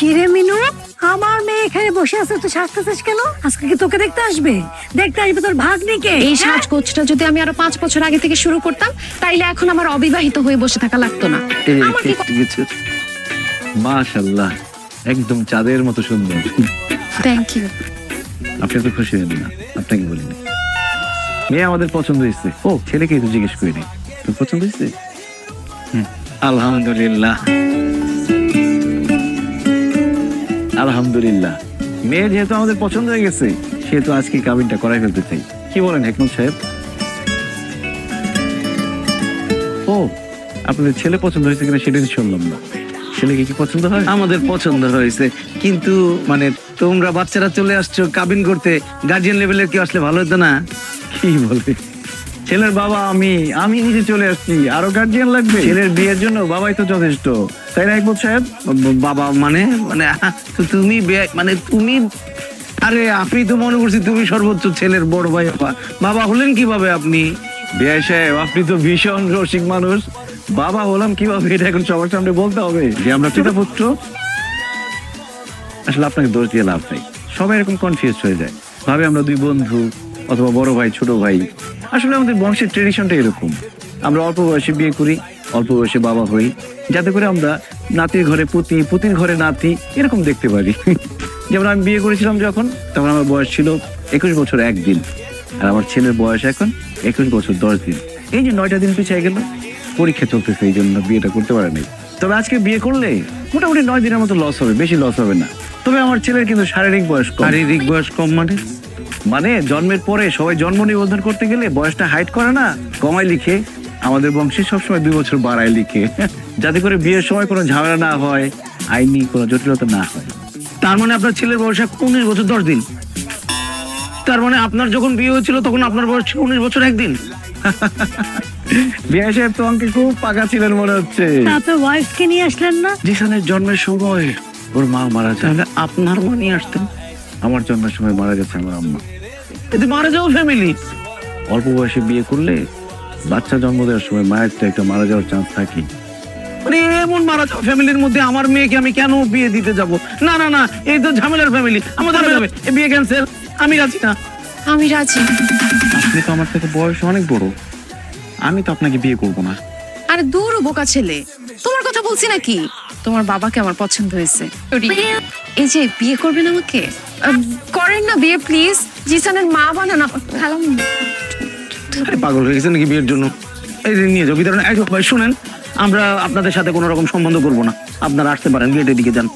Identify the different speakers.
Speaker 1: কিরে মিনু, আমার মেয়ে এখানে বসে আছে, তুই সাজতেছিস কেন? আজকে কি তোকে দেখতে আসবে? দেখতে আসবে তোর ভাগ্নিকে।
Speaker 2: এই সাজগোজটা যদি আমি আরো 5 বছর আগে থেকে শুরু করতাম, তাইলে এখন আমার অবিবাহিত হয়ে বসে থাকা লাগতো না। আমার কি
Speaker 3: মাশাআল্লাহ, একদম চাঁদের মতো সুন্দর।
Speaker 2: Thank you.
Speaker 3: আপনি তো খুশি হলেন না? আপনাকে বলিনি। মেয়ে আমাদের পছন্দ হয়েছে। ও, ছেলেকে তো জিজ্ঞেস করিনি। তোর পছন্দ হয়েছে? আলহামদুলিল্লাহ, আলহামদুলিল্লাহ। মেয়ে যেহেতু আমাদের পছন্দ হয়ে গেছে, সেহেতু আজকে কাবিনটা করাই ফেলতে চাই। কি বলেন হেকমত সাহেব? ও, আপনাদের ছেলে পছন্দ হয়েছে কিনা সেটা শুনলাম না। ছেলেকে কি পছন্দ হয়?
Speaker 4: আমাদের পছন্দ হয়েছে, কিন্তু মানে তোমরা বাচ্চারা চলে আসছো কাবিন করতে, গার্জিয়ান লেভেলের কি আসলে ভালো হতো না?
Speaker 3: কি বলে? ছেলের বাবা আমি নিজে চলে আসছি, আরো গার্জিয়ান লাগবে? ছেলের বিয়ের জন্য বাবাই তো যথেষ্ট, তাই না হেকমত সাহেব?
Speaker 4: বাবা মানে মানে তো তুমি মানে তুমি, আরে আপনি তো মনে করছি তুমি সর্বোচ্চ ছেলের বড় ভাই, বাবা হলেন কিভাবে আপনি?
Speaker 3: বিআই সাহেব, আপনি তো ভীষণ রসিক মানুষ। বাবা হলাম কিভাবে এটা এখন সবার সামনে বলতে হবে যে আমরা পিতা পুত্র? আসলে আপনাকে দোষ দিয়ে লাভ নাই, সবাই এরকম কনফিউজ হয়ে যায়, ভাবে আমরা দুই বন্ধু অথবা বড় ভাই ছোট ভাই। আসলে আমাদের বংশের ট্রেডিশনটা এরকম, আমরা অল্প বয়সে বিয়ে করি, অল্প বয়সে বাবা হই, যাতে করে আমরা নাতির ঘরে পুতি, পুতির ঘরে নাতি এরকম দেখতে পারি। যেমন আমি বিয়ে করেছিলাম যখন, তখন আমার বয়স ছিল 21 বছর 1 দিন, আর আমার ছেলের বয়স এখন 21 বছর 10 দিন। এই যে 9টা দিন পিছিয়ে গেল, পরীক্ষা চলতেছে, এই জন্য বিয়েটা করতে পারে নাই। তবে আজকে বিয়ে করলে মোটামুটি 9 দিনের মতো লস হবে, বেশি লস হবে না। তবে আমার ছেলের কিন্তু শারীরিক বয়স কম।
Speaker 4: শারীরিক বয়স কম মানে?
Speaker 3: মানে জন্মের পরে সবাই জন্ম নিবন্ধন করতে গেলে বয়সটা হাইট করে না, কমায় লিখে। আমাদের বংশে সবসময় 2 বছর বাড়ায় লিখে, যাতে করে বিয়ের সময় কোনো ঝামেলা না হয়, আইনি কোনো জটিলতা না হয়।
Speaker 4: তার মানে আপনার ছেলের বয়স 19 বছর 10 দিন। তার মানে আপনার যখন বিয়ে হয়েছিল তখন আপনার বয়স ছিল 19 বছর 1 দিন।
Speaker 3: বিয়ে সাহেব তো আমাকে খুব পাকা ছিলেন মনে হচ্ছে।
Speaker 1: আপনার ওয়াইফকে নিয়ে আসলেন না?
Speaker 3: জিসানের জন্মের সময় ওর মা মারা যায়।
Speaker 4: তাহলে আপনার মা নিয়ে আসতেন?
Speaker 3: আমার জন্মের সময় মারা গেছে আমার আম্মা।
Speaker 4: এতে মারা যাওয়া ফ্যামিলি।
Speaker 3: অল্প বয়সে বিয়ে করলে বাচ্চা জন্ম দেওয়ার সময় মায়ের তো একটা মারা যাওয়ার চান্স থাকে।
Speaker 4: মানে এমন মারা যাওয়া ফ্যামিলির মধ্যে আমার মেয়েকে আমি কেন বিয়ে দিতে যাব? না না না, এই তো ঝামেলার ফ্যামিলি, আমাদের হবে এই বিয়ে ক্যান্সেল। আমি রাজি না।
Speaker 2: আমি রাজি।
Speaker 3: আপনি তো আমার থেকে বয়স অনেক বড়, আমি তো আপনাকে বিয়ে করব না।
Speaker 2: আরে দূর বোকা ছেলে, তোমার কথা বলছি নাকি? তোমার বাবাকে আমার পছন্দ হয়েছে। এই যে বিয়ে করবেন আমাকে, করেন না বিয়ে প্লিজ। জিসানের মা বানান খালাম।
Speaker 4: আরে পাগল হয়ে গেছে নাকি বিয়ের জন্য? এই যে নিয়ে যাও ভিতরে। শুনেন, আমরা আপনাদের সাথে কোনো রকম সম্বন্ধ করবো না, আপনারা আসতে পারেন, গেটের দিকে যান।